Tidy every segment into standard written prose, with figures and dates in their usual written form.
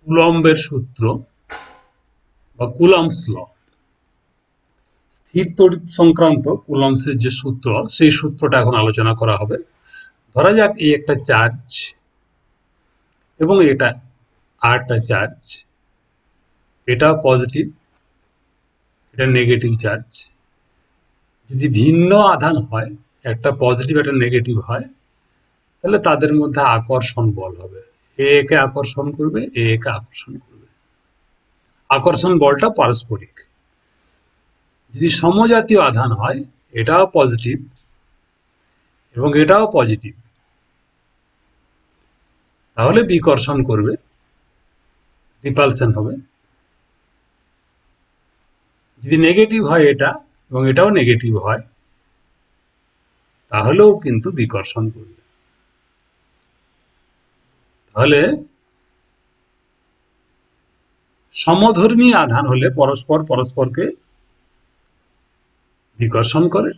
কুলম্বের সূত্র বা Coulomb's law, স্থির তড়িৎ সংক্রান্ত কুলম্বসের যে সূত্র, সেই সূত্রটা এখন আলোচনা করা হবে। ধরা যাক এই একটা চার্জ এবং এটা আরেকটা চার্জ, এটা পজিটিভ, এটা নেগেটিভ চার্জ। যদি ভিন্ন আধান হয়, একটা পজিটিভ একটা নেগেটিভ হয়, তাহলে তাদের মধ্যে আকর্ষণ বল হবে। এ একে আকর্ষণ করবে, এ একে আকর্ষণ করবে। আকর্ষণ বলটা পারস্পরিক। যদি সমজাতীয় আধান হয়, এটাও পজিটিভ এবং এটাও পজিটিভ, তাহলে বিকর্ষণ করবে, রিপালশন হবে। যদি নেগেটিভ হয় এটা এবং এটাও নেগেটিভ হয়, তাহলেও কিন্তু বিকর্ষণ করবে। তাহলে সমধর্মী আধান হলে পরস্পর পরস্পরকে বিকর্ষণ করে,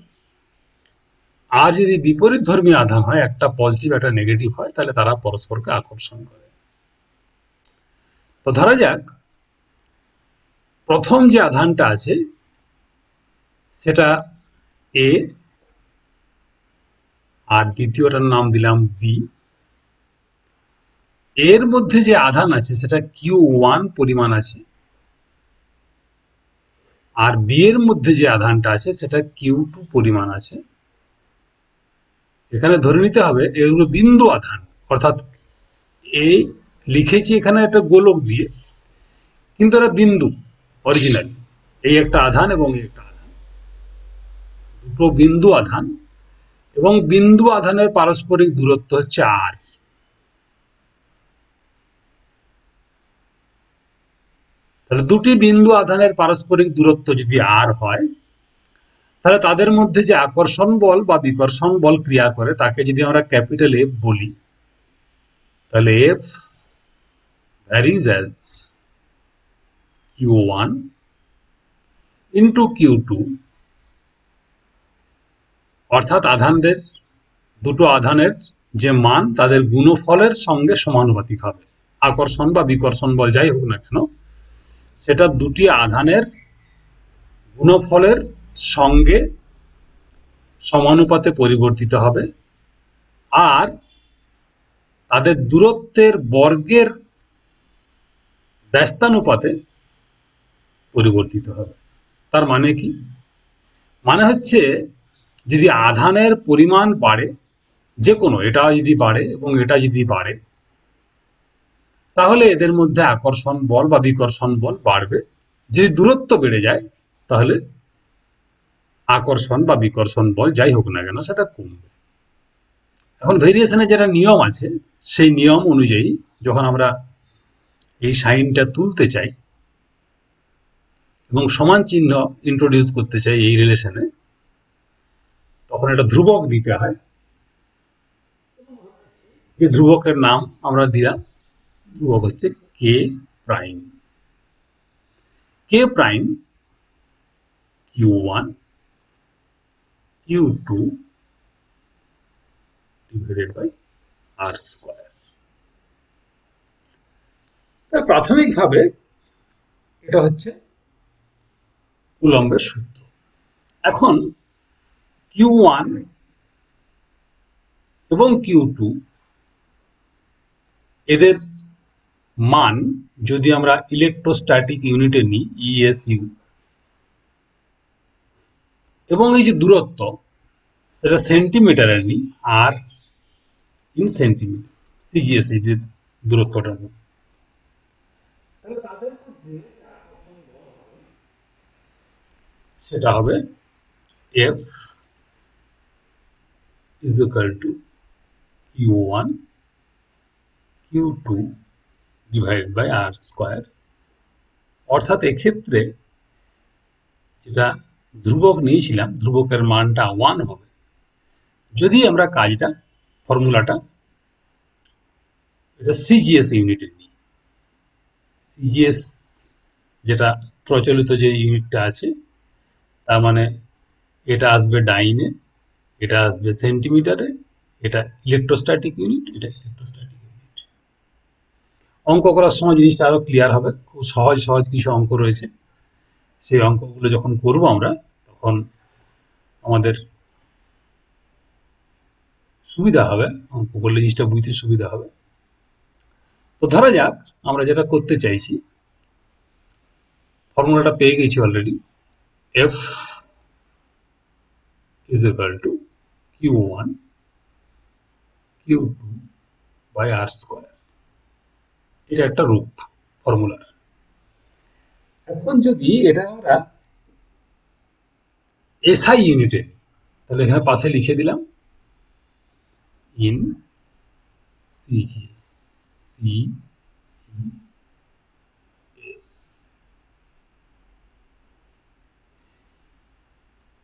আর যদি বিপরীত ধর্মী আধান হয়, একটা পজিটিভ একটা নেগেটিভ হয়, তাহলে তারা পরস্পরকে আকর্ষণ করে। তো ধরা যাক প্রথম যে আধানটা আছে সেটা এ, আর দ্বিতীয়টার নাম দিলাম বি। এর মধ্যে যে আধান আছে সেটা Q1 পরিমাণ আছে, আর বি এর মধ্যে যে আধানটা আছে সেটা Q2 পরিমাণ আছে। এখানে ধরে নিতে হবে এগুলো বিন্দু আধান, অর্থাৎ এই লিখেছি এখানে একটা গোলক দিয়ে, কিন্তু এটা বিন্দু অরিজিনাল। এই একটা আধান এবং এই একটা আধান, দুটো বিন্দু আধান, এবং বিন্দু আধানের পারস্পরিক দূরত্ব হচ্ছে আর। তাহলে দুটি বিন্দু আধানের পারস্পরিক দূরত্ব যদি আর হয়, তাহলে তাদের মধ্যে যে আকর্ষণ বল বা বিকর্ষণ বল ক্রিয়া করে তাকে যদি আমরা ক্যাপিটাল এফ বলি, তাহলে F varies as Q1 into Q2, অর্থাৎ আধানদের, দুটো আধানের যে মান তাদের গুণফলের সঙ্গে সমানুপাতিক হবে। আকর্ষণ বা বিকর্ষণ বল যাই হোক না কেন, সেটা দুটি আধানের গুণফলের সঙ্গে সমানুপাতে পরিবর্তিত হবে, আর তাদের দূরত্বের বর্গের ব্যস্তানুপাতে পরিবর্তিত হবে। তার মানে কি? মানে হচ্ছে যদি আধানের পরিমাণ বাড়ে, যে কোনো, এটা যদি বাড়ে এবং এটা যদি বাড়ে, তাহলে এদের মধ্যে আকর্ষণ বল বা বিকর্ষণ বল বাড়বে। যদি দূরত্ব বেড়ে যায়, তাহলে আকর্ষণ বা বিকর্ষণ বল যাই হোক না কেন সেটা কমবে। এখন ভেরিয়েশনের যেটা নিয়ম আছে, সেই নিয়ম অনুযায়ী যখন আমরা এই সাইনটা তুলতে চাই এবং সমান চিহ্ন ইন্ট্রোডিউস করতে চাই এই রিলেশনে, তখন একটা ধ্রুবক দিতে হয়। এই ধ্রুবকের নাম আমরা দিলাম, ধ্রুবক হচ্ছে K prime. K prime Q1 Q2 divided by R square. প্রাথমিকভাবে এটা হচ্ছে কুলম্বের সূত্র। এখন Q1 এবং Q2 এদের মান যদি আমরা ইলেকট্রোস্ট্যাটিক ইউনিটে নিই, ESU, এবং এই যে দূরত্ব সেটা সেন্টিমিটারে নিই, আর ইন সেন্টিমিটার, CGSE যে দূরত্বটা, তাহলে তাদের মধ্যে সেটা হবে F is equal to Q1 Q2 divide by R square. অর্থাৎ এক্ষেত্রে যেটা ধ্রুবক নিয়েছিলাম, ধ্রুবকের মানটা 1 হবে যদি আমরা কাজটা, ফর্মুলাটা এটা CGS ইউনিটে নিই। CGS যেটা প্রচলিত যে ইউনিটটা আছে, তার মানে এটা আসবে ডাইনে, এটা আসবে সেন্টিমিটারে, এটা ইলেকট্রোস্ট্যাটিক ইউনিট, এটা ইলেকট্রোস্ট্যাটিক ইউনিট। অঙ্ক করার সময় জিনিসটা আরো ক্লিয়ার হবে, খুব সহজ সহজ কিছু অঙ্ক রয়েছে, সেই অঙ্কগুলো যখন করব আমরা তখন আমাদের সুবিধা হবে, অঙ্ক করলে জিনিসটা বুঝতে সুবিধা হবে। তো ধরা যাক আমরা যেটা করতে চাইছি, ফর্মুলাটা পেয়ে গেছি already, F is equal to Q1 Q2 by R square. এটা একটা রূপ ফর্মুলার। এখন যদি এটা আমরা এসআই ইউনিটে, তাহলে এখানে পাশে লিখে দিলাম ইন সিজিএস, সিজিএস।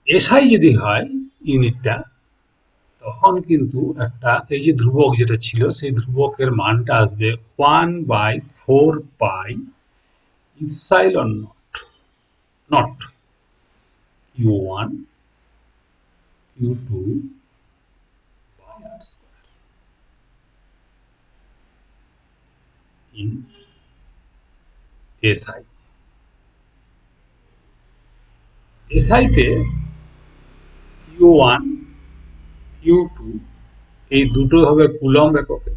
এসআই যদি হয় ইউনিটটা, তখন কিন্তু একটা এই যে ধ্রুবক যেটা ছিল সেই ধ্রুবকের মানটা আসবে 1/4 pi epsilon not Q1 Q2 by R square in SI. এসআইতে Q1 Q2 এই দুটো হবে কুলম্ব এককে,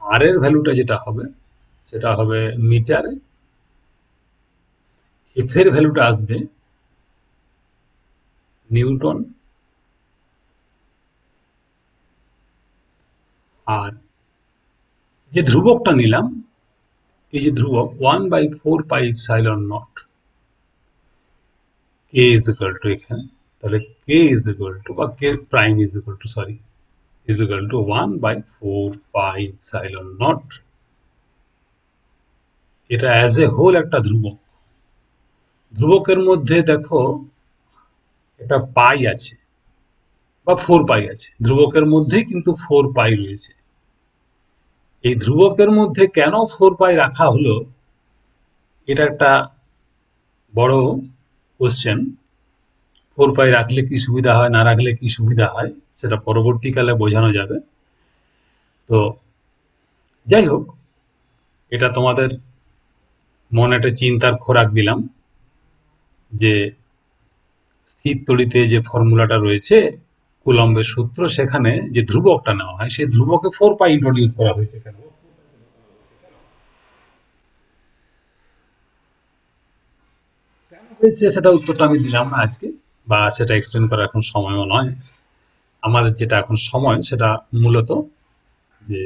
আর এর ভ্যালুটা যেটা হবে সেটা হবে মিটারে, এফ এর ভ্যালুটা আসবে নিউটন, আর যে ধ্রুবকটা নিলাম, এই যে ধ্রুবক 1/4 pi epsilon not K is equal to, এখানে তাহলে কে ইজ ইকুয়াল টু বা K prime is equal to sorry is equal to 1/4 pi epsilon not. এটা অ্যাজ এ হোল একটা ধ্রুবক। ধ্রুবকের মধ্যে দেখো একটা পাই আছে বা 4 পাই আছে, ধ্রুবকের মধ্যেই কিন্তু 4 পাই রয়েছে। এই ধ্রুবকের মধ্যে কেন 4 পাই রাখা হলো, এটা একটা বড় কোশ্চেন। 4 পাই রাখলে কি সুবিধা হয়, না রাখলে কি সুবিধা হয়, সেটা পরবর্তীকালে বোঝানো যাবে। তো যাই হোক, এটা তোমাদের মনে একটা চিন্তার খোরাক দিলাম যে স্থির তড়িতে যে ফর্মুলাটা রয়েছে কুলম্বের সূত্র, সেখানে যে ধ্রুবকটা নেওয়া হয় সেই ধ্রুবকে 4 পাই ইন্ট্রোডিউস করা হয়েছে কেন হয়েছে, সেটা উত্তরটা আমি দিলাম না আজকে, বা সেটা এক্সপ্লেন করার এখন সময়ও নয়। আমার যেটা এখন সময় সেটা মূলত যে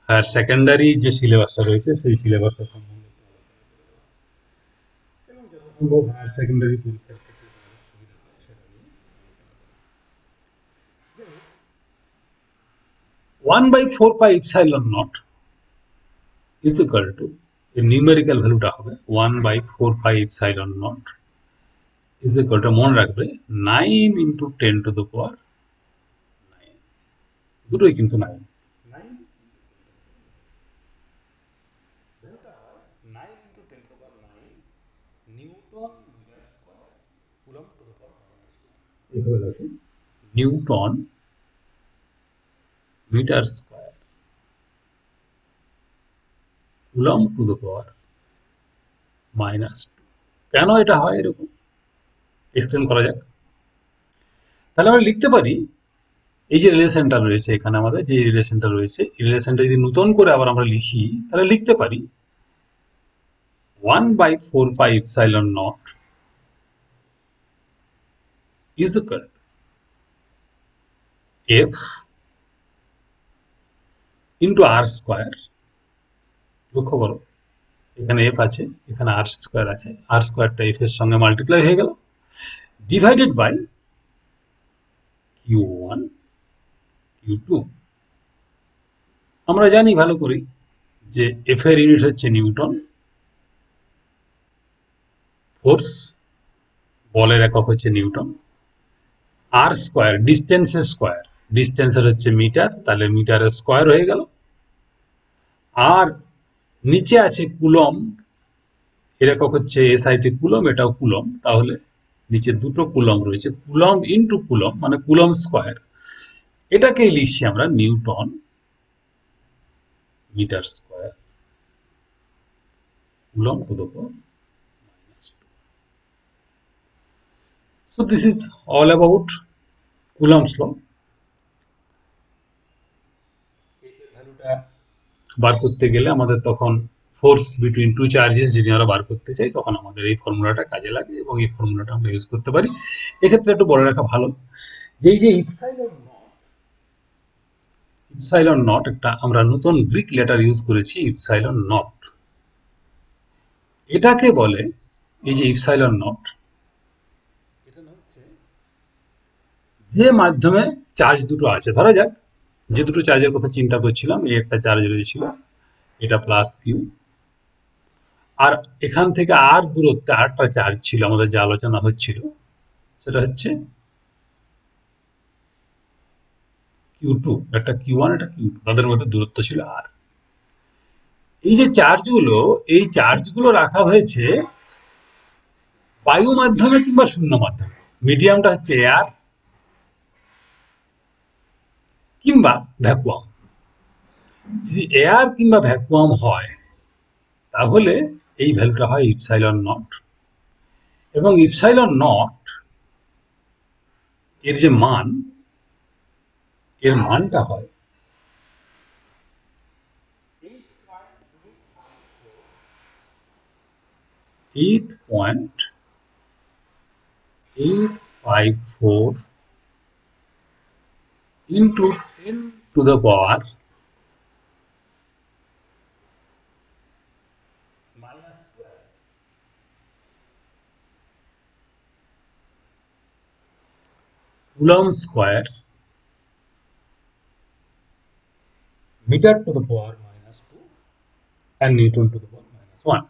হায়ার সেকেন্ডারি যে সিলেবাসটা রয়েছে সেই সিলেবাসটা সম্বন্ধে সম্ভব হায়ার সেকেন্ডারি পরীক্ষার ক্ষেত্রে সুবিধা হয় সেটা নিয়ে। 1/4 pi epsilon naught is equal to, এর নিউমেরিক্যাল ভ্যালুটা হবে 1/4 pi epsilon naught is equal to, মনে রাখবে 9 ইন্টু 10⁻⁹, দুটোই কিন্তু 9, 9 ইন্টু 10⁹ newton metre square coulomb to the power -2। এইভাবে লেখো, newton metre square coulomb to the power -2। কেন এটা হয় এরকম এক্সপ্লেন করা যাক। তাহলে আমরা লিখতে পারি, এই যে রিলেশনটা রয়েছে এখানে, আমাদের যে রিলেশনটা রয়েছে, এই রিলেশনটা যদি নতুন করে আবার আমরা লিখি, তাহলে লিখতে পারি 1/4 pi epsilon naught is equal F into R square. লক্ষ্য করো, এখানে এফ আছে, এখানে আর স্কোয়ার আছে, আর স্কোয়ারটা এফ এর সঙ্গে মাল্টিপ্লাই হয়ে গেল, ডিভাইডেড বাই Q1 Q2। আমরা জানি ভালো করে যে এফ এর ইউনিট হচ্ছে নিউটন, ফোর্স বলের একক হচ্ছে নিউটন, আর স্কোয়ার ডিস্টেন্সের স্কোয়ার, ডিস্টেন্সের হচ্ছে মিটার, তাহলে মিটারের স্কোয়ার হয়ে গেল, আর নিচে আছে কুলম্ব, এর একক হচ্ছে এসআইতে কুলম্ব, এটাও কুলম্ব, তাহলে নিচে দুটো কুলম্ব রয়েছে, কুলম্ব ইন্টু কুলম্ব মানে কুলম্ব স্কোয়ার, এটাকেই লিখছি আমরা Newton meter square coulomb to the power -2. So this is all about Coulomb's law. ভ্যালুটা বার করতে গেলে আমাদের তখন ফোর্স বিটুইন টু চার্জেস যদি আমরা বার করতে চাই তখন আমাদের এই ফর্মুলাটা কাজে লাগে এবং এই ফর্মুলাটা আমরা ইউজ করতে পারি। এক্ষেত্রে একটু বলে রাখা ভালো যে এই যে ইপসাইলন নট একটা আমরা নতুন গ্রিক লেটার ইউজ করেছি, ইপসাইলন নট। এটাকে বলে এই যে ইপসাইলন নট, এটা হচ্ছে যে মাধ্যমে চার্জ দুটো আছে। ধরা যাক যে দুটো চার্জের কথা চিন্তা করছিলাম, এই একটা চার্জ রয়েছিল, এটা প্লাস কিউ, আর এখান থেকে আর দূরত্বে আরেকটা চার্জ ছিল আমাদের যে আলোচনা হচ্ছিল, সেটা হচ্ছে Q2, একটা Q1 একটা Q2, তাদের মধ্যে দূরত্ব ছিল আর। এই যে চার্জগুলো, এই চার্জগুলো রাখা হয়েছে বায়ু মাধ্যমে কিংবা শূন্য মাধ্যমে। মিডিয়ামটা হচ্ছে এয়ার কিংবা ভ্যাকুয়াম। যদি এয়ার কিংবা ভ্যাকুয়াম হয় তাহলে এই ভ্যালুটা হয় ইপসাইলন নট, এবং ইপসাইলন নট এর যে মান, এর মানটা হয় 8.854 into 10 to the power Coulomb square meter to the power -2 and Newton to the power -1.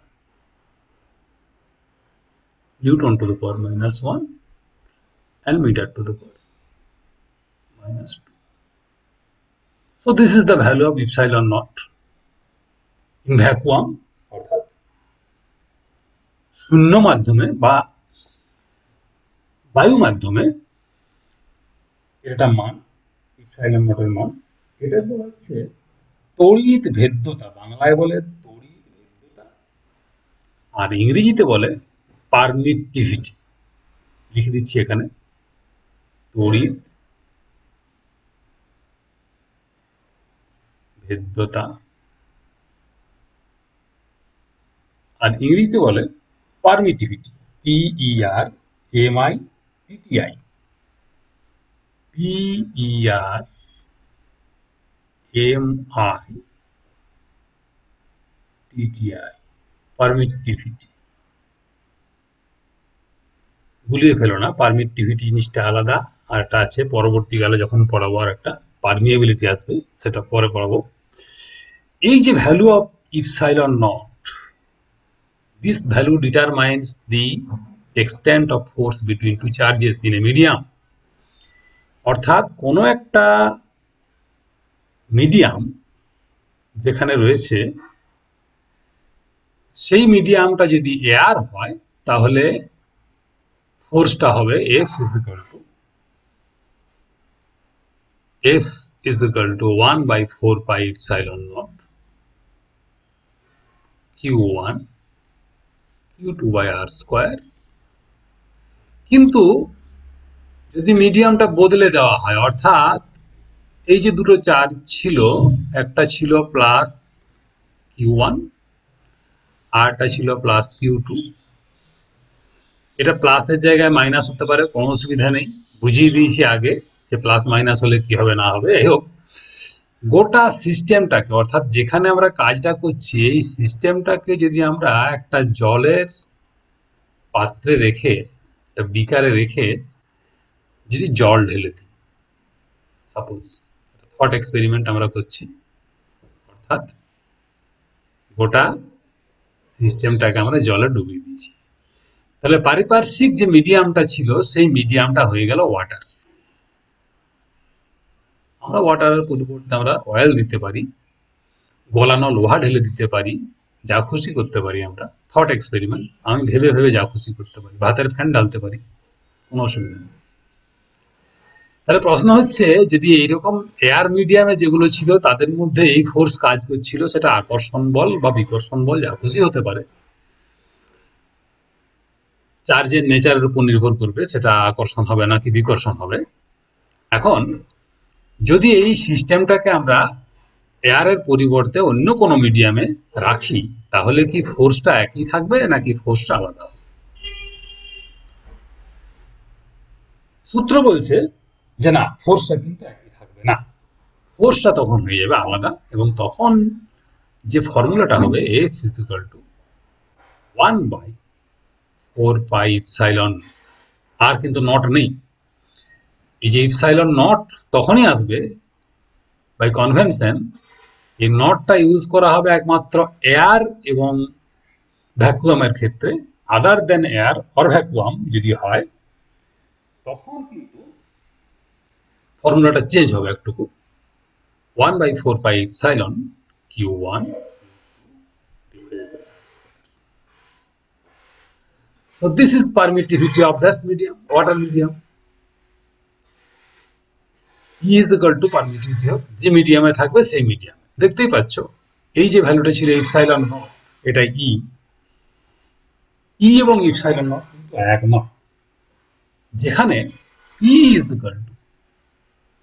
Newton to the power -1 and meter to the power -2. So this is the value of epsilon naught in vacuum, অর্থাৎ শূন্য মাধ্যমে বা বায়ু মাধ্যমে এটা মান, epsilon নটের মান। এটা হচ্ছে তড়িৎ ভেদ্যতা, বাংলায় বলে তড়িৎ ভেদ্যতা, আর ইংরেজিতে বলে পারমিটিভিটি। লিখে দিচ্ছি এখানে, তড়িৎ ভেদ্যতা, আর ইংরেজিতে বলে পারমিটিভিটি, PERMITTI, PERMITTI, পারমিটিভিটি। গুলিয়ে ফেলো না, পারমিটিভিটি জিনিসটা আলাদা, আর একটা আছে পরবর্তীকালে যখন পড়াবো, আর একটা পারমিয়েবিলিটি আসবে, সেটা পরে পড়াবো। এই যে value of epsilon not, this value determines the extent of force between two charges in a medium. অর্থাৎ কোনো একটা মিডিয়াম যেখানে রয়েছে, সেই মিডিয়ামটা যদি এয়ার হয় তাহলে ফোর্সটা হবে F is equal to 1/4 pi epsilon naught Q1 Q2 by R square। কিন্তু যদি মিডিয়ামটা বদলে দেওয়া হয়, অর্থাৎ এই যে দুটো চার্জ ছিল, একটা ছিল প্লাস Q1 আর একটা ছিল প্লাস Q2, এটা প্লাসের জায়গায় মাইনাস হতে পারে, কোনো অসুবিধা নেই, বুঝিয়ে দিয়েছি আগে যে প্লাস মাইনাস হলে কি হবে না হবে। এই হোক, গোটা সিস্টেমটাকে, অর্থাৎ যেখানে আমরা কাজটা করছি এই সিস্টেমটাকে যদি আমরা একটা জলের পাত্রে রেখে, একটা বিকারে রেখে যদি জল ঢেলে দিই, সাপোজ থট এক্সপেরিমেন্ট আমরা করছি, অর্থাৎ গোটা সিস্টেমটাকে আমরা জলে ডুবিয়ে দিয়েছি, তাহলে পারিপার্শ্বিক যে মিডিয়ামটা ছিল সেই মিডিয়ামটা হয়ে গেল ওয়াটার। আমরা ওয়াটারের পরিবর্তে আমরা অয়েল দিতে পারি, গলানো লোহা ঢেলে দিতে পারি, যা খুশি করতে পারি আমরা। থট এক্সপেরিমেন্ট, আমি ভেবে ভেবে যা খুশি করতে পারি, ভাতের ফ্যান ঢালতে পারি, কোনো অসুবিধা নেই। তাহলে প্রশ্ন হচ্ছে, যদি এইরকম এয়ার মিডিয়ামে যেগুলো ছিল তাদের মধ্যে এই ফোর্স কাজ করছিল, সেটা আকর্ষণ বল বা বিকর্ষণ বল যা খুশি হতে পারে, চার্জের নেচারের উপর নির্ভর করবে সেটা আকর্ষণ হবে নাকি বিকর্ষণ হবে। এখন যদি এই সিস্টেমটাকে আমরা এয়ারের পরিবর্তে অন্য কোনো মিডিয়ামে রাখি, তাহলে কি ফোর্সটা একই থাকবে নাকি ফোর্সটা আলাদা হবে? সূত্র বলছে যে না, ফোর্সটা কিন্তু একই থাকবে না, ফোর্সটা তখন হয়ে যাবে আলাদা, এবং তখন যে ফর্মুলাটা হবে এফ ইজিক্যাল টু 1/4πε, আর কিন্তু নট নেই। এই যে ইপসাইলন নট তখনই আসবে বাই কনভেনশন, এই নটটা ইউজ করা হবে একমাত্র এয়ার এবং ভ্যাকুয়ামের ক্ষেত্রে। আদার দেন এয়ার অর ভ্যাকুয়াম যদি হয়, তখন কিন্তু ফর্মুলাটা চেঞ্জ হবে একটুকু। 1/4πε Q1. So this is permittivity of this medium, water medium. E is equal to permittivity of যে মিডিয়ামে থাকবে সেই মিডিয়াম। দেখতেই পাচ্ছ এই যে ভ্যালুটা ছিল ইপসাইলন নট, এটা ই, ই এবং ইপসাইলন নট কিন্তু এক নয়। যেখানে ই ইজ ইকুয়াল টু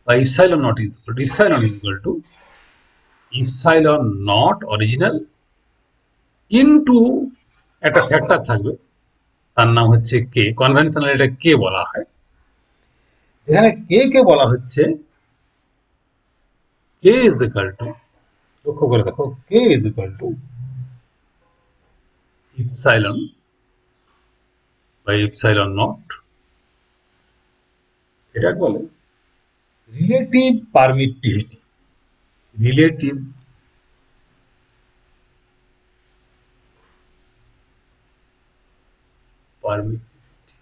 বা epsilon naught is equal to, epsilon is equal to epsilon not original into একটা ফ্যাক্টর থাকবে, তার নাম হচ্ছে কে। কনভেনশনাল এটা কে বলা হয়। এখানে কে কে বলা হচ্ছে কে ইজ ইকুয়াল টু, লক্ষ্য করে দেখো, K is equal to epsilon by epsilon not, এটা বলে relative permittivity. Relative permittivity,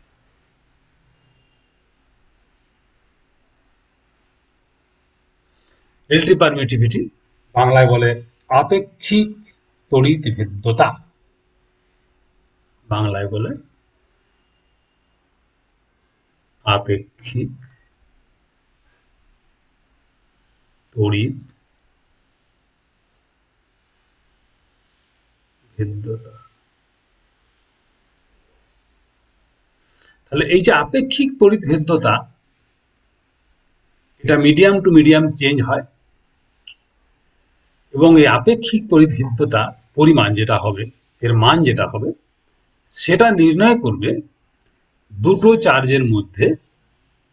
relative permittivity বাংলায় বলে আপেক্ষিক তড়িৎ ভেদ্যতা। বাংলায় বলে আপেক্ষিক তড়িৎ ভেদ্যতা। তাহলে এই যে আপেক্ষিক তড়িৎ ভেদ্যতা, এটা মিডিয়াম টু মিডিয়াম চেঞ্জ হয়, এবং এই আপেক্ষিক তড়িৎ ভেদ্যতা পরিমাণ যেটা হবে, এর মান যেটা হবে, সেটা নির্ণয় করবে দুটো চার্জের মধ্যে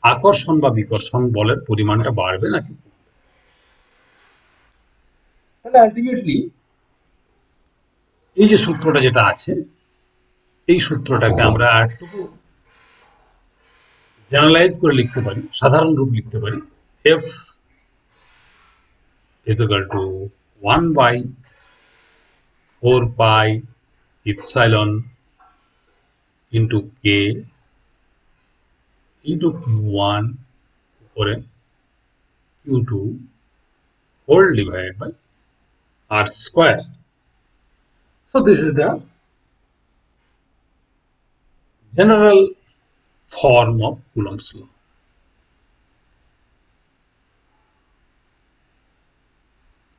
আকর্ষণ বা বিকর্ষণ বলের পরিমাণটা বাড়বে নাকি। তাহলে আলটিমেটলি এই যে সূত্রটা যেটা আছে, এই সূত্রটাকে আমরা একটু জেনারেলাইজ করে লিখতে পারি, সাধারণ রূপ লিখতে পারি। F is equal to 1/4πε into K into Q1 উপরে Q2 whole divided by R square. So this is the general form of Coulomb's law.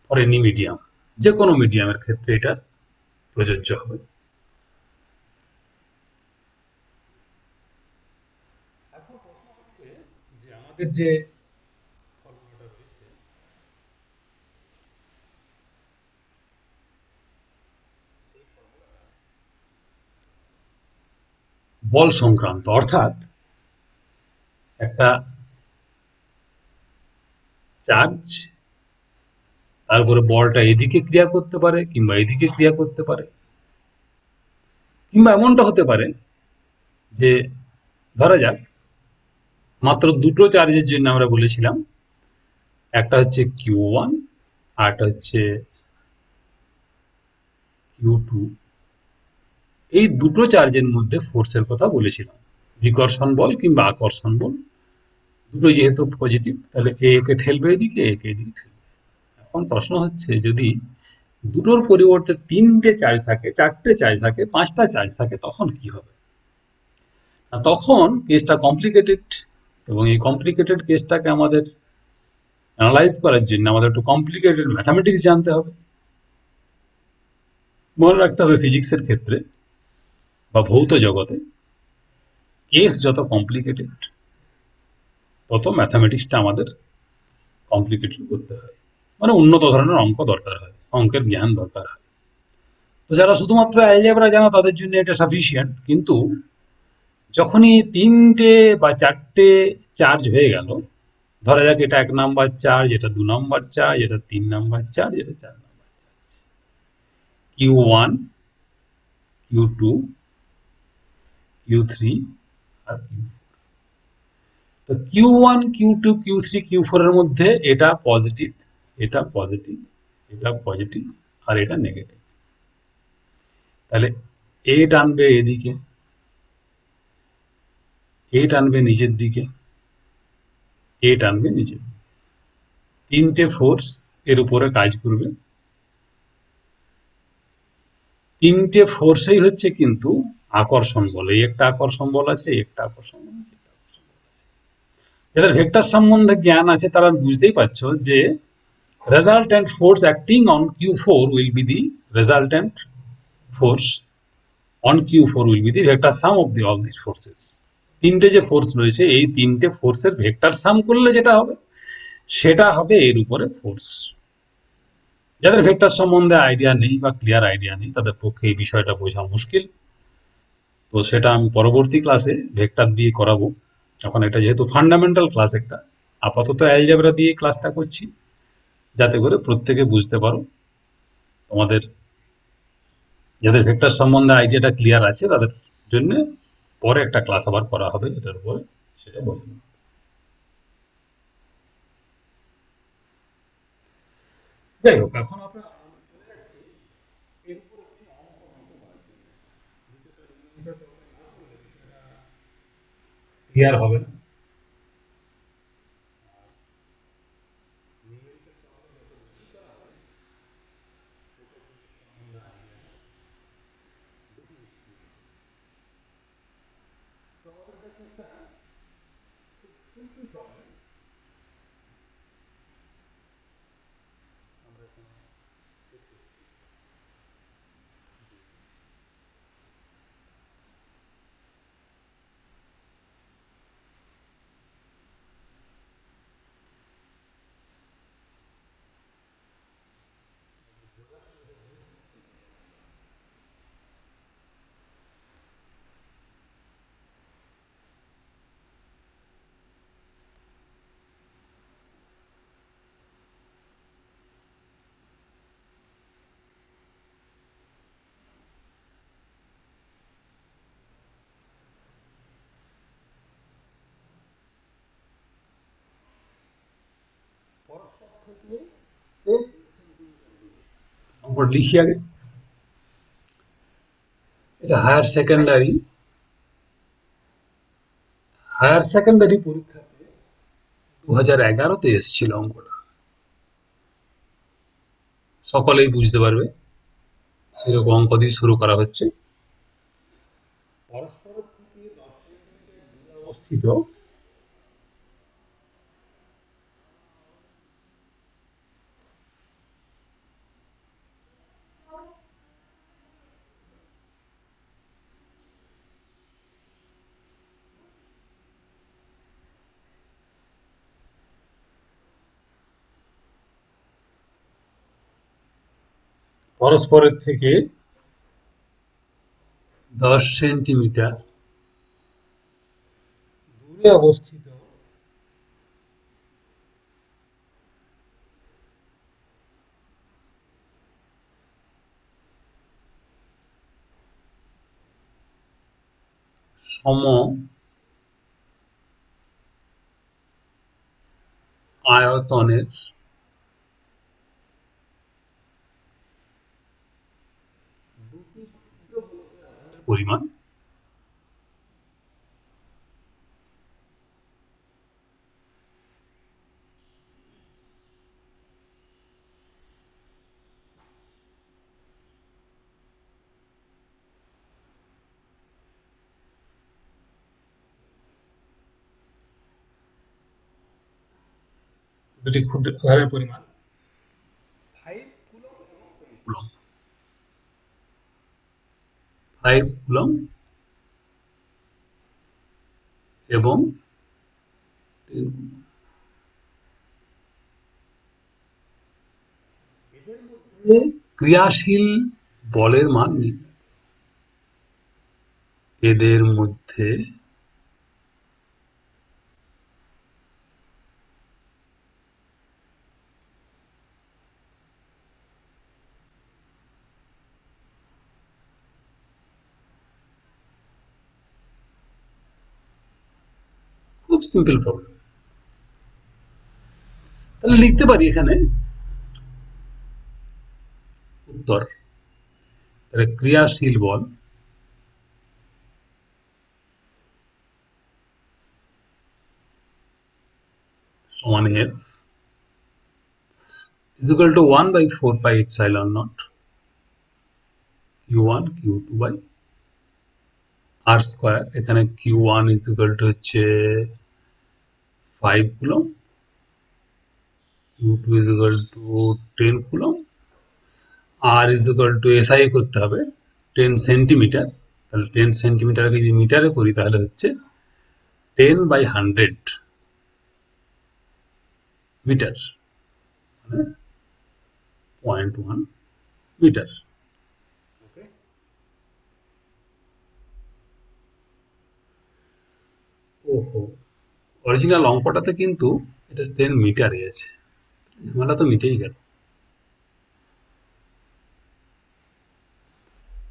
For any medium, যে কোনো মিডিয়ামের ক্ষেত্রে এটা প্রযোজ্য হবে। এখন প্রশ্ন হচ্ছে যে আমাদের যে ফর্মুলাটা রয়েছে, বল সংক্রান্ত, অর্থাৎ একটা চার্জ, তারপরে বলটা এদিকে ক্রিয়া করতে পারে কিংবা এদিকে ক্রিয়া করতে পারে, কিংবা এমনটা হতে পারে যে ধরা যাক মাত্র দুটো চার্জের জন্য আমরা বলেছিলাম, একটা হচ্ছে Q1 আর একটা হচ্ছে Q2। এই দুটো চার্জের মধ্যে ফোর্সের কথা বলেছিলাম, বিকর্ষণ বল কিংবা আকর্ষণ বল, দুটো যেহেতু পজিটিভ, তাহলে এ কে ঠেলবে এদিকে, এ কে এদিকে ঠেলবে। এখন প্রশ্ন হচ্ছে যদি দুটোর পরিবর্তে তিনটে চার্জ থাকে, চারটে চার্জ থাকে, পাঁচটা চার্জ থাকে, তখন কি হবে? তখন কেসটা কমপ্লিকেটেড, এবং এই কমপ্লিকেটেড কেসটাকে আমাদের অ্যানালাইজ করার জন্য আমাদের একটু কমপ্লিকেটেড ম্যাথামেটিক্স জানতে হবে। মনে রাখতে হবে ফিজিক্সের ক্ষেত্রে বা ভৌত জগতে কেস যত কমপ্লিকেটেড তত ম্যাথামেটিক্সটা আমাদের কমপ্লিকেটেড করতে হয়, মানে উন্নত ধরনের অঙ্ক দরকার হয়, অঙ্কের জ্ঞান দরকার হয়। তো যারা শুধুমাত্র অ্যালজেব্রা জানো তাদের জন্য এটা সাফিসিয়েন্ট, কিন্তু যখনই তিনটে বা চারটে চার্জ হয়ে গেল, ধরা যাক এটা 1 নাম্বার চার্জ, এটা 2 নাম্বার চার্জ, এটা 3 নাম্বার চার্জ, এটা 4 number charge, Q1, Q2, Q3 আর Q4। তো Q1, Q2, Q3, Q4 এর মধ্যে এটা পজিটিভ, এটা পজিটিভ, এটা পজিটিভ আর এটা নেগেটিভ। তাহলে এ টানবে এদিকে, এ টানবে নিচের দিকে, এ টানবে নিচের দিকে। তিনটে ফোর্স এর উপরে কাজ করবে। তিনটে ফোর্সই হচ্ছে কিন্তু আকর্ষণ বল। এই একটা আকর্ষণ বল আছে, এই একটা আকর্ষণ বল আছে, একটা আকর্ষণ বল আছে। যাদের ভেক্টর সম্বন্ধে জ্ঞান আছে তারা বুঝতেই পারছো যে resultant force acting on Q4 will be the resultant force on Q4 will be the vector sum of the all these forces। তিনটে যে ফোর্স রয়েছে এই তিনটে ফোর্সের ভেক্টর সাম করলে যেটা হবে সেটা হবে এর উপরে ফোর্স। যাদের ভেক্টর সম্বন্ধে আইডিয়া নেই বা ক্লিয়ার আইডিয়া নেই তাদের পক্ষে এই বিষয়টা বোঝা মুশকিল। তো সেটা আমি পরবর্তী ক্লাসে ভেক্টর দিয়ে করাবো। এখন এটা যেহেতু ফান্ডামেন্টাল ক্লাস, একটা আপাতত অ্যালজেব্রা দিয়ে ক্লাসটা করছি যাতে করে প্রত্যেকে বুঝতে পারো। তোমাদের যাদের ভেক্টর সম্বন্ধে আইডিয়াটা ক্লিয়ার আছে তাদের জন্য পরে একটা ক্লাস আবার করা হবে এটার উপরে, সেটা বলবো। যাই হোক, এখন আমরা ক্লিয়ার হবে না। আমরা লিখি আগে। এটা হায়ার সেকেন্ডারি পরীক্ষাতে 2011-তে এসেছিল অঙ্কটা, সকলেই বুঝতে পারবে। সেরকম অঙ্ক দিয়ে শুরু করা হচ্ছে। পরস্পরের থেকে 10 সেন্টিমিটার দূরে অবস্থিত পরস্পরের থেকে 10 সেন্টিমিটার দূরে অবস্থিত সম আয়তনের পরিমাণ দুটি ক্ষুদ্র আধানের পরিমাণ 5 কুলম্ব এবং 10 কুলম্ব। 5 কুলম্ব এবং 10 কুলম্ব। এদের মধ্যে ক্রিয়াশীল বলের মান নির্ণয়। এদের মধ্যে খুব সিম্পল প্রবলেম। তাহলে লিখতে পারি এখানে উত্তর। তাহলে ক্রিয়াশীল বল সমান F is equal to 1 by 4 pi epsilon naught Q1 Q2 by R square। এখানে Q1 is equal to হচ্ছে 5 coulomb, Q2 is equal to 10 coulomb, R is equal to SI করতে হবে 10 সেন্টিমিটার। তাহলে 10 সেন্টিমিটারকে যদি মিটারে করি তাহলে হচ্ছে 10 by 100 মিটার, মানে 0.1 মিটার। ওহো, অরিজিনাল অঙ্কটাতে কিন্তু এটা 10 মিটারে আছে, ঝামেলা তো মিটেই গেল।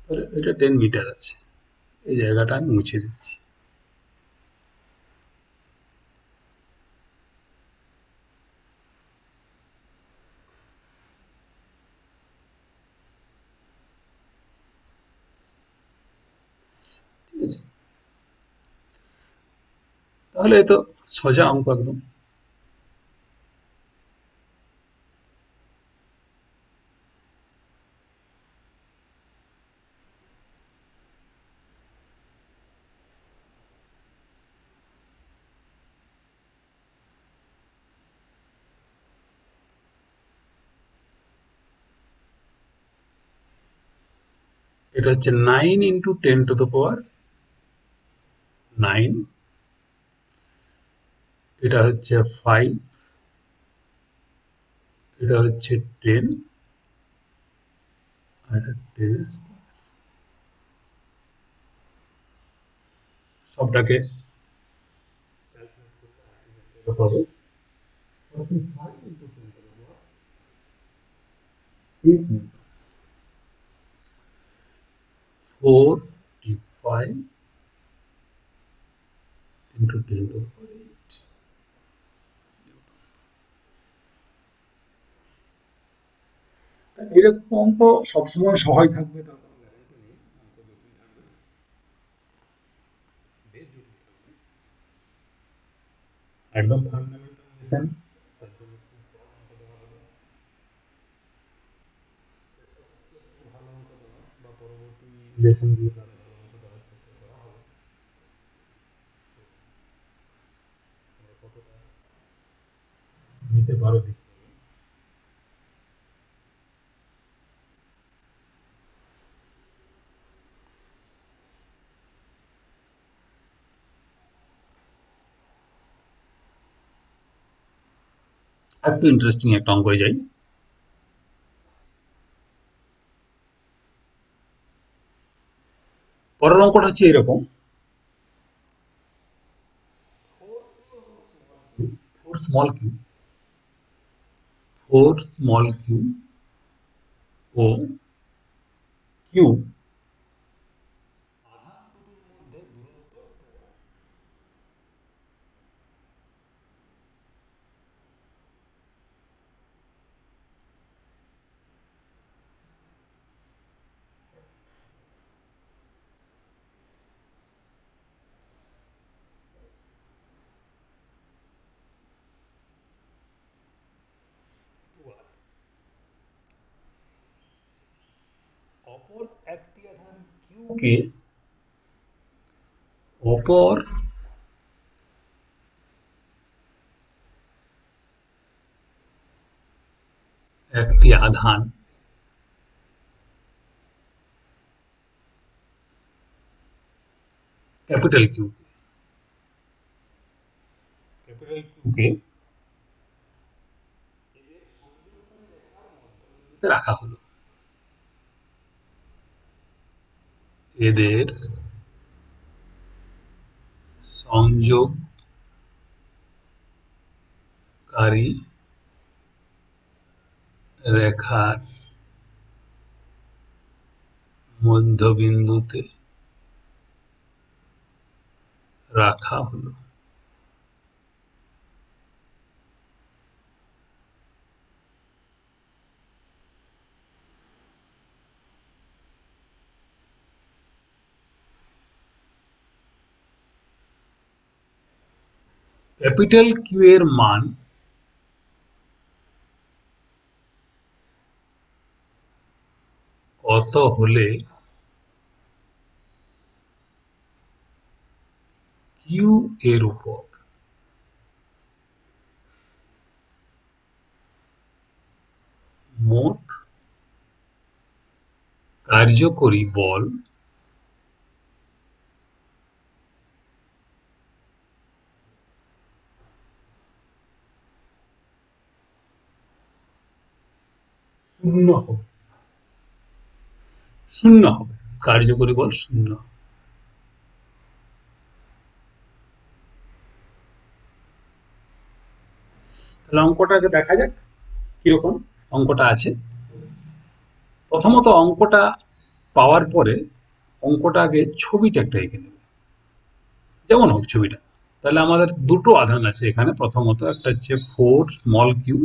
তাহলে এটা 10 মিটার আছে, এই জায়গাটা আমি মুছে দিচ্ছি। ঠিক আছে, তাহলে এ তো সোজা অঙ্ক একদম। এটা হচ্ছে 9 ইন্টু 10 টু দ্য পাওয়ার 9, এটা হচ্ছে 5, এটা হচ্ছে 10, আর এটা 10 সবটাকে পাবো 45 into 10 two the power 8 Newton. 45 into 10 two the পাওয়ার 8। এরকম অঙ্ক সবসময় সহায় থাকবে তার কোনো গ্যারান্টি নেই, অঙ্ক জটিল থাকবে, বেশ জটিল থাকবে। একদম ফান্ডামেন্টাল লেসন, তার জন্য খুব সহজ অঙ্ক দেওয়া হবে, খুব ভালো অঙ্ক দেওয়া বা পরবর্তী লেসনগুলো তারা ভালো অঙ্ক দেওয়ার চেষ্টা করা হবে। তোমরা কতটা নিতে পারো দেখি। একটু ইন্টারেস্টিং একটা অঙ্ক যাই। পরের অঙ্কটা হচ্ছে এরকম, 4 small Q, 4 small Q O Q আধান দুটির মধ্যে দূরত্ব। অপর একটি আধান কিউকে অপর একটি আধান ক্যাপিটাল কিউকে রাখা হলো। এদের সংযোগকারী রেখার মধ্যবিন্দুতে রাখা হলো। ক্যাপিটাল কিউ এর মান কত হলে কিউ এর উপর মোট কার্যকরী বল শূন্য হবে? শূন্য হবে, কার্যকরী বল শূন্য। তাহলে অঙ্কটাকে দেখা যাক কিরকম অঙ্কটা আছে। প্রথমত অঙ্কটা পাওয়ার পরে অঙ্কটা আগে ছবিটা একটা এঁকে নেবে, যেমন হোক ছবিটা। তাহলে আমাদের দুটো আধান আছে এখানে। প্রথমত একটা হচ্ছে 4 স্মল কিউ,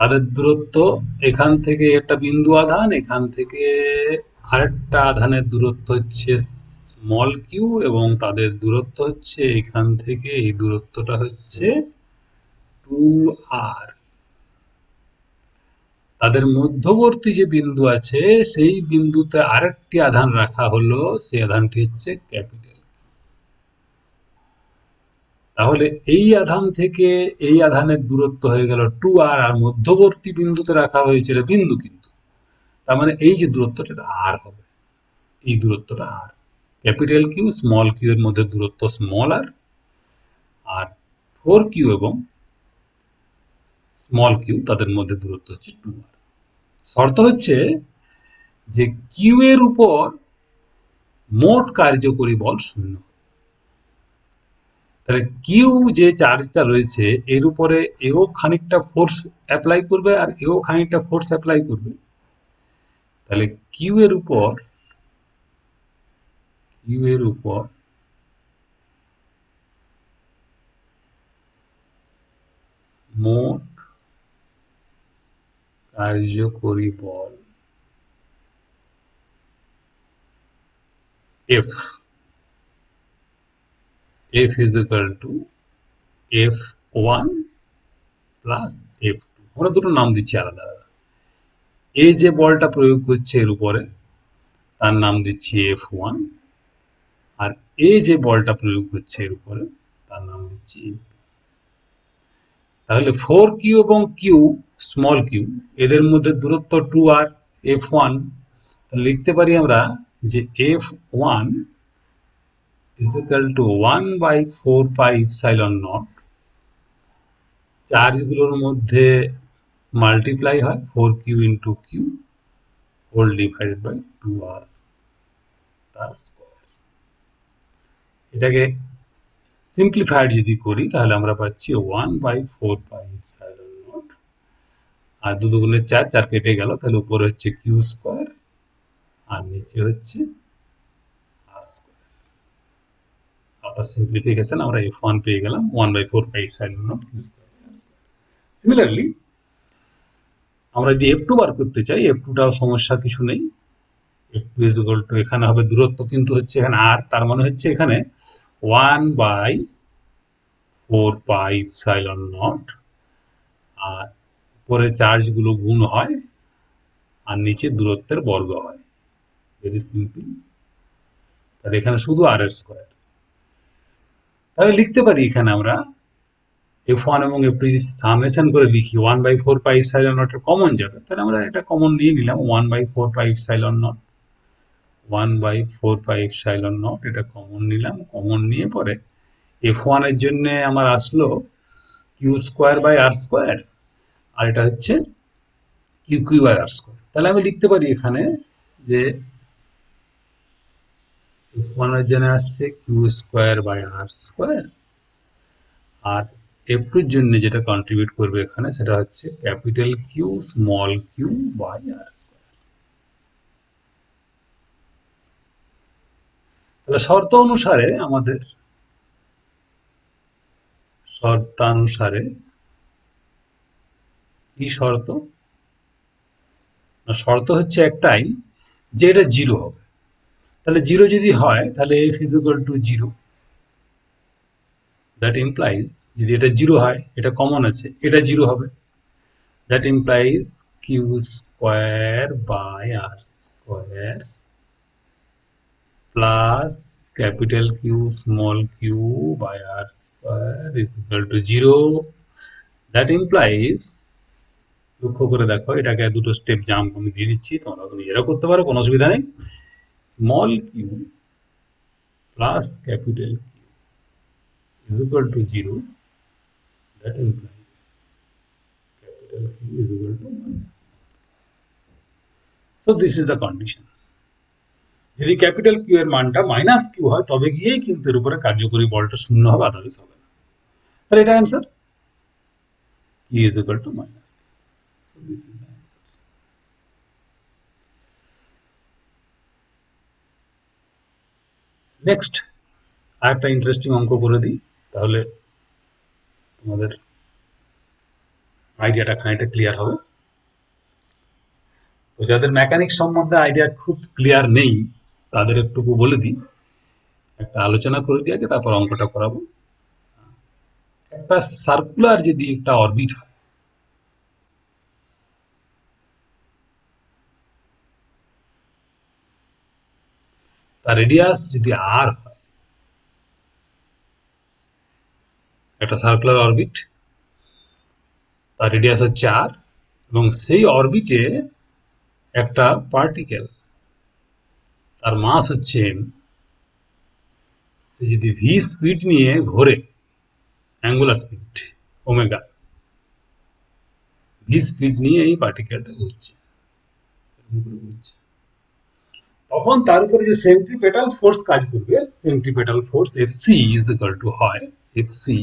তাদের দূরত্ব এখান থেকে একটা বিন্দু আধান, এখান থেকে আরেকটা আধানের দূরত্ব হচ্ছে স্মল কিউ, এবং তাদের দূরত্ব হচ্ছে এখান থেকে এই দূরত্বটা হচ্ছে 2r। তাদের মধ্যবর্তী যে বিন্দু আছে সেই বিন্দুতে আরেকটি আধান রাখা হলো, সেই আধানটি হচ্ছে ক্যাপিটাল। তাহলে এই আধান থেকে এই আধানের দূরত্ব হয়ে গেল 2r, আর মধ্যবর্তী বিন্দুতে রাখা হয়েছিল বিন্দু, কিন্তু তার মানে এই যে দূরত্বটা আর হবে, এই দূরত্বটা আর। ক্যাপিটাল কিউ স্মল কিউ এর মধ্যে দূরত্ব স্মল আর, আর 4q এবং স্মল কিউ তাদের মধ্যে দূরত্ব হচ্ছে 2r। শর্ত হচ্ছে যে কিউ এর উপর মোট কার্যকরী বল শূন্য। তাহলে কিউ যে চার্জটা রয়েছে এর উপরে এও খানিকটা ফোর্স অ্যাপ্লাই করবে আর এও খানিকটা ফোর্স অ্যাপ্লাই করবে। তাহলে কিউ এর উপর মোট কার্যকরী বল F, F is equal to F1 plus F2। আমরা দুটো নাম দিচ্ছি আলাদা আলাদা। এ যে বলটা প্রয়োগ করছে এর উপরে তার নাম দিচ্ছি F1, আর এ যে বলটা প্রয়োগ করছে এর উপরে তার নাম দিচ্ছি F2। তাহলে 4q এবং কিউ স্মল কিউ এদের মধ্যে দূরত্ব 2r, F1। লিখতে পারি আমরা যে F1 is equal to 1 by 4 pi epsilon naught। চার্জগুলোর মধ্যে মাল্টিপ্লাই হয় 4q into Q whole divided by 2r তার স্কোয়ার। এটাকে সিম্পলিফাইড যদি করি তাহলে আমরা পাচ্ছি 1 বাই 4 পাই এপসাইলন নট, আর দু দুগুণে 4, 4 কেটে গেল, তাহলে উপরে হচ্ছে কিউ স্কোয়ার আর নিচে হচ্ছে আর স্কোয়ার। আফটার সিম্পলিফিকেশন আমরা f1 পেয়ে গেলাম 1 by 4 pi epsilon naught Q square. Similarly আমরা যদি f2 বার করতে চাই, f2টাও সমস্যা কিছু নেই। f2 ইজ ইকুয়াল টু, এখানে হবে দূরত্ব কিন্তু হচ্ছে এখানে r, তার মানে হচ্ছে এখানে 1 বাই 4 পাই এপসাইলন নট, আর উপরে চার্জগুলো গুণ হয় আর নিচে দূরত্বের বর্গ হয়। Very simple. তাহলে এখানে শুধু আর এর স্কোয়ার। তাহলে লিখতে পারি এখানে আমরা F1 এবং F2 যদি সামেশন করে লিখি 1/4 সাইলন নট কমন যাবে, তাহলে আমরা এটা কমন নিয়ে নিলাম 1/4 সাইলন নট, 1/4 সাইলন নট এটা কমন নিলাম। কমন নিয়ে পরে F1 এর জন্য আমার আসলো Q²/R², আর এটা হচ্ছে QQ/R²। তাহলে আমি লিখতে পারি এখানে যে F1 এর জন্য আসছে Q²/R², আর F2 এর জন্য যেটা কন্ট্রিবিউট করবে এখানে সেটা হচ্ছে capital Q small Q by R²। তাহলে শর্তানুসারে কি শর্ত না, শর্ত হচ্ছে একটাই যে এটা জিরো হবে। তাহলে জিরো যদি হয় তাহলে f is equal to 0, that implies যদি এটা জিরো হয়, এটা কমন আছে, এটা জিরো হবে, that implies Q²/R² plus capital Q small Q by R² is equal to 0, that implies, লক্ষ্য করে দেখো এটাকে দুটো স্টেপ জাম্প আমি দিয়ে দিচ্ছি, তোমরা নিজেরাও করতে পারো, কোনো অসুবিধা নেই। Small Q plus capital Q is equal to 0, that implies capital Q is equal to minus 1. So this is the condition. যদি ক্যাপিটাল কিউ এর মানটা মাইনাস কিউ হয় তবে গিয়েই কিন্তু এর উপরে কার্যকরী বলটা শূন্য হবে, আদারওয়াইজ হবে না। তাহলে এটা answer, Q is equal to minus Q. So this is the answer. Next আরেকটা ইন্টারেস্টিং অঙ্ক করে দিই, তাহলে তোমাদের আইডিয়াটা খানিকটা ক্লিয়ার হবে। তো যাদের মেকানিক্স সম্বন্ধে আইডিয়া খুব ক্লিয়ার নেই তাদের একটুকু বলে দিই, একটা আলোচনা করে দিয়ে আগে তারপর অঙ্কটা করাবো। একটা সার্কুলার যদি একটা অরবিট হয়, তার রেডিয়াস যদি আর হয়, একটা সার্কুলার অরবিট তার রেডিয়াস হচ্ছে আর, এবং সেই অরবিটে একটা পার্টিকেল তার মাস হচ্ছে এম, সে যদি ভি স্পিড নিয়ে ঘোরে, angular speed omega, V speed নিয়ে এই পার্টিকেলটা ঘুরছে, তখন তার উপরে যে সেন্ট্রিপেটাল ফোর্স কাজ করবে, centripetal force FC is equal to হয় এফসি,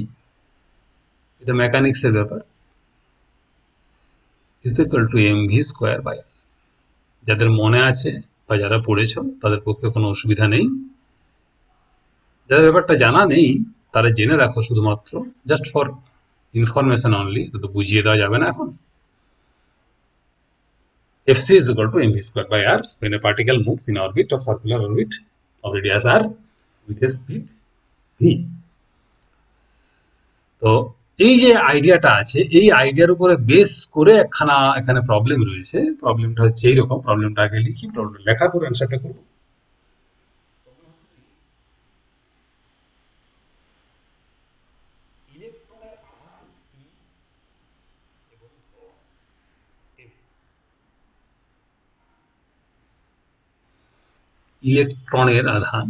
এটা মেকানিক্সের ব্যাপার, is equal to M V square by. যাদের মনে আছে বা যারা পড়েছো তাদের পক্ষে কোনো অসুবিধা নেই, যাদের ব্যাপারটা জানা নেই তারা জেনে রাখো, শুধুমাত্র জাস্ট ফর ইনফরমেশন অনলি, তো বুঝিয়ে দেওয়া যাবে না এখন। Fc is equal to mv square by r when a particle moves in orbit of circular orbit of radius r with a speed v. তো এই যে আইডিয়াটা আছে, এই আইডিয়ার উপরে বেস করে একখানা এখানে প্রবলেম রয়েছে। প্রবলেমটা হচ্ছে এইরকম, প্রবলেমটা আগে লিখি, প্রবলেম লেখার পর অ্যান্সারটা করবো। ইলেকট্রনের আধান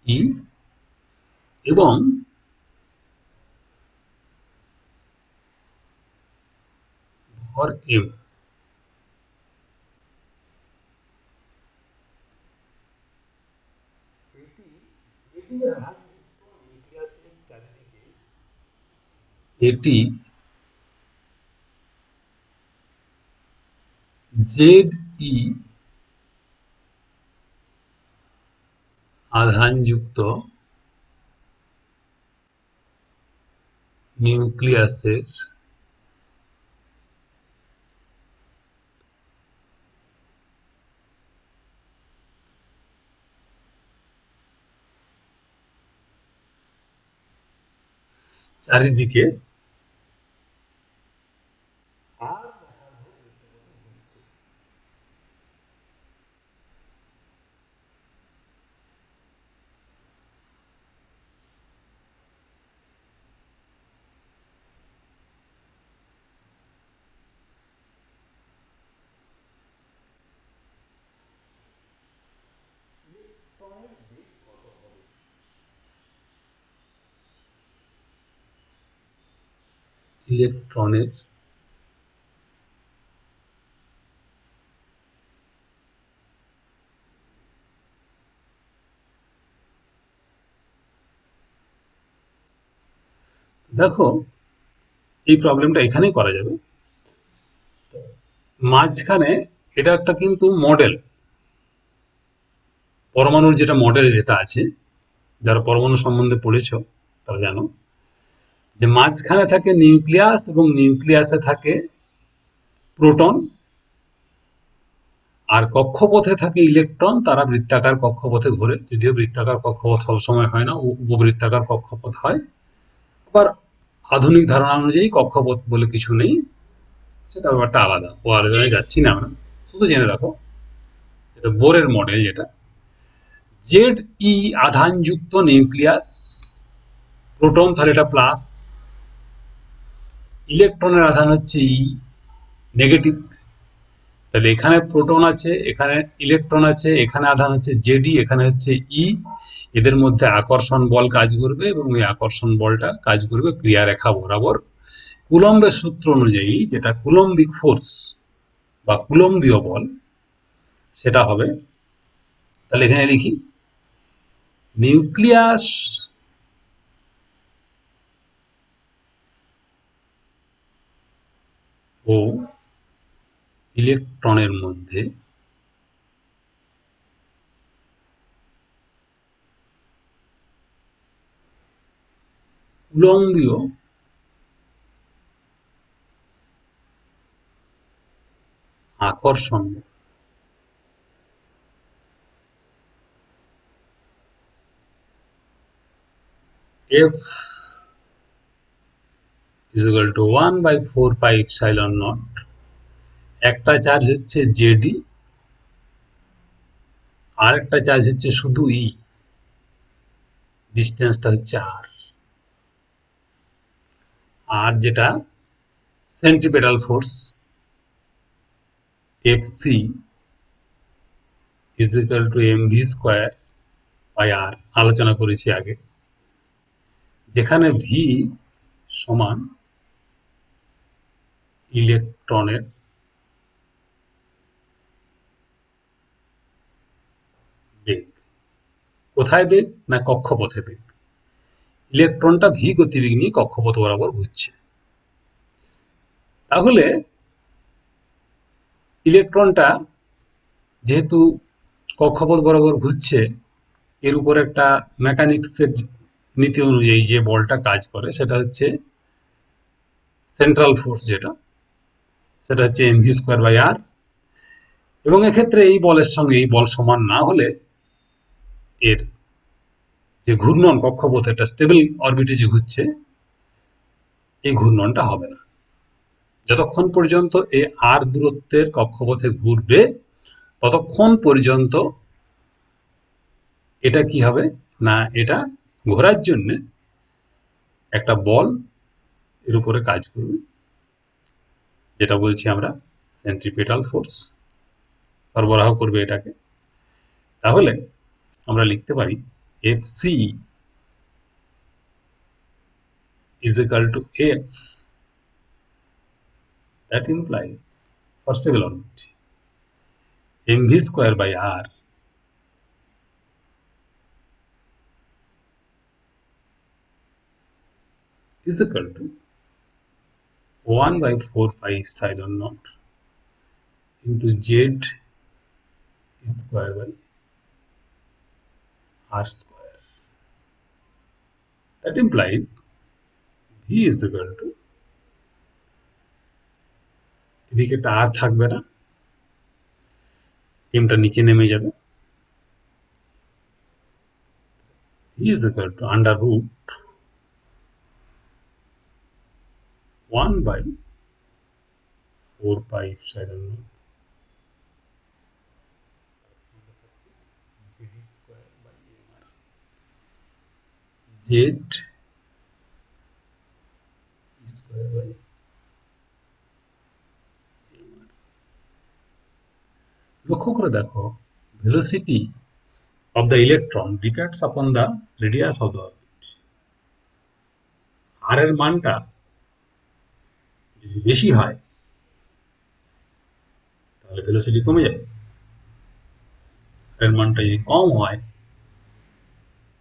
ই এবং ভর এম, এটি জেড ই আধানযুক্ত নিউক্লিয়াসের চারিদিকে ইলেকট্রনের দেখো এই প্রবলেমটা এখানেই করা যাবে। মাঝখানে এটা একটা কিন্তু মডেল, পরমাণুর যেটা মডেল যেটা আছে, যারা পরমাণু সম্বন্ধে পড়েছ তারা জানো যে মাঝখানে থাকে নিউক্লিয়াস এবং নিউক্লিয়াসে থাকে প্রোটন, আর কক্ষপথে থাকে ইলেকট্রন। তারা বৃত্তাকার কক্ষপথে ঘোরে, যদিও বৃত্তাকার কক্ষপথ সবসময় হয় না, উপবৃত্তাকার কক্ষপথ হয়। আবার আধুনিক ধারণা অনুযায়ী কক্ষপথ বলে কিছু নেই, সেটা ব্যাপারটা আলাদা, ও আলোচনায় যাচ্ছি না আমরা। শুধু জেনে রাখো এটা বোরের মডেল, যেটা জেড ই আধানযুক্ত নিউক্লিয়াস, প্রোটন তাহলে এটা প্লাস, ইলেকট্রনের আধান হচ্ছে ই নেগেটিভ, তাহলে এখানে প্রোটন আছে, এখানে ইলেকট্রন আছে, এখানে আধান হচ্ছে জেডি, এখানে হচ্ছে ই। এদের মধ্যে আকর্ষণ বল কাজ করবে এবং ওই আকর্ষণ বলটা কাজ করবে ক্রিয়ারেখা বরাবর। কুলম্বের সূত্র অনুযায়ী, যেটা কুলম্বিক ফোর্স বা কুলম্বীয় বল, সেটা হবে, তাহলে এখানে লিখি নিউক্লিয়াস ও ইলেকট্রনের মধ্যে কুলম্বীয় আকর্ষণ F is equal to 1/4πε0। একটা চার্জ হচ্ছে জেডি, আর একটা চার্জ হচ্ছে শুধু ই, ডিস্টেন্সটা হচ্ছে আর। আর যেটা centripetal force FC is equal to MV square by R, আলোচনা করেছি আগে, যেখানে ভি সমান ইলেকট্রনের বেগ। কোথায় বেগ? না কক্ষপথে বেগ। ইলেকট্রনটা ভি গতিবেগ নিয়ে কক্ষপথ বরাবর ঘুরছে। তাহলে ইলেকট্রনটা যেহেতু কক্ষপথ বরাবর ঘুরছে, এর উপর একটা মেকানিক্সের নীতি অনুযায়ী যে বলটা কাজ করে সেটা হচ্ছে সেন্ট্রাল ফোর্স, যেটা সেটা হচ্ছে এমভি স্কোয়ার বাই আর। এবং এক্ষেত্রে এই বলের সঙ্গে এই বল সমান না হলে এর যে ঘূর্ণন কক্ষপথে, একটা স্টেবল অরবিটে যে ঘুরছে, এই ঘূর্ণনটা হবে না। যতক্ষণ পর্যন্ত এই আর দূরত্বের কক্ষপথে ঘুরবে ততক্ষণ পর্যন্ত এটা কি হবে না, এটা ঘোরার জন্য একটা বল এর উপরে কাজ করবে, যেটা বলছি আমরা সেন্ট্রিপেটাল ফোর্স সরবরাহ করবে এটাকে। তাহলে আমরা লিখতে পারি F C is equal to F, that implies for stable orbit mv square by r is equal to 1/4πε0 into z square by r square. That implies v is equal to, এদিকে একটা আর থাকবে না, টা নিচে নেমে যাবে, v is equal to under root 1/4πε0 z square by লক্ষ্য করে দেখো, velocity of the electron depends upon the radius of the orbit. আর এর মানটা যদি বেশি হয় তাহলে ভেলোসিটি কমে যাবে, এর মানটা যদি কম হয়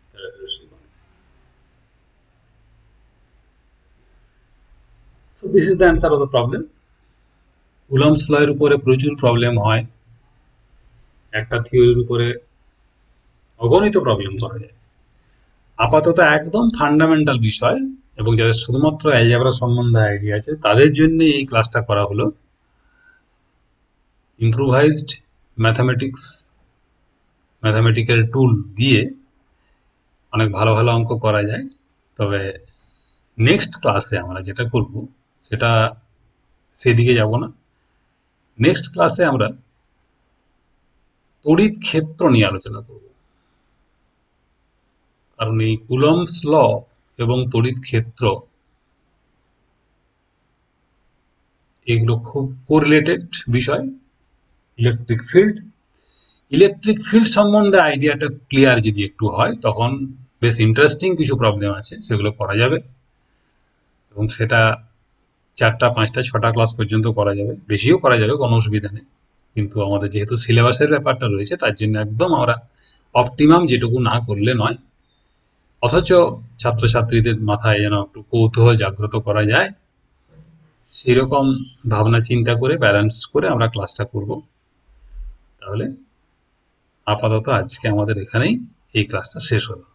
তাহলে ভেলোসিটি কমে। So this is the answer of the problem. Coulomb's law এর উপরে প্রচুর প্রবলেম হয়, একটা থিওরির উপরে অগণিত প্রবলেম করা যায়। আপাতত একদম ফান্ডামেন্টাল বিষয় এবং যাদের শুধুমাত্র অ্যালজেব্রা সম্বন্ধে আইডিয়া আছে তাদের জন্য এই ক্লাসটা করা হলো। ইম্প্রোভাইজড ম্যাথামেটিক্স, ম্যাথামেটিক্যাল টুল দিয়ে অনেক ভালো ভালো অঙ্ক করা যায়। তবে নেক্সট ক্লাসে আমরা যেটা করব সেটা সেদিকে যাব না। নেক্সট ক্লাসে আমরা তড়িৎ ক্ষেত্র নিয়ে আলোচনা করব, কারণ এই কুলম্বস ল এবং তড়িৎ ক্ষেত্র এগুলো খুব কোরিলেটেড বিষয়। ইলেকট্রিক ফিল্ড সম্বন্ধে আইডিয়াটা ক্লিয়ার যদি একটু হয় তখন বেশ ইন্টারেস্টিং কিছু প্রবলেম আছে, সেগুলো করা যাবে এবং সেটা 4টা 5টা 6টা ক্লাস পর্যন্ত করা যাবে, বেশিও করা যাবে, কোনো অসুবিধা নেই। কিন্তু আমাদের যেহেতু সিলেবাসের ব্যাপারটা রয়েছে তার জন্য একদম আমরা অপটিমাম যেটুকু না করলে নয়, অথচ ছাত্রছাত্রীদের মাথায় যেন একটু কৌতূহল জাগ্রত করা যায় সেরকম ভাবনা চিন্তা করে ব্যালেন্স করে আমরা ক্লাসটা করব। তাহলে আপাতত আজকে আমাদের এখানেই এই ক্লাসটা শেষ হলো।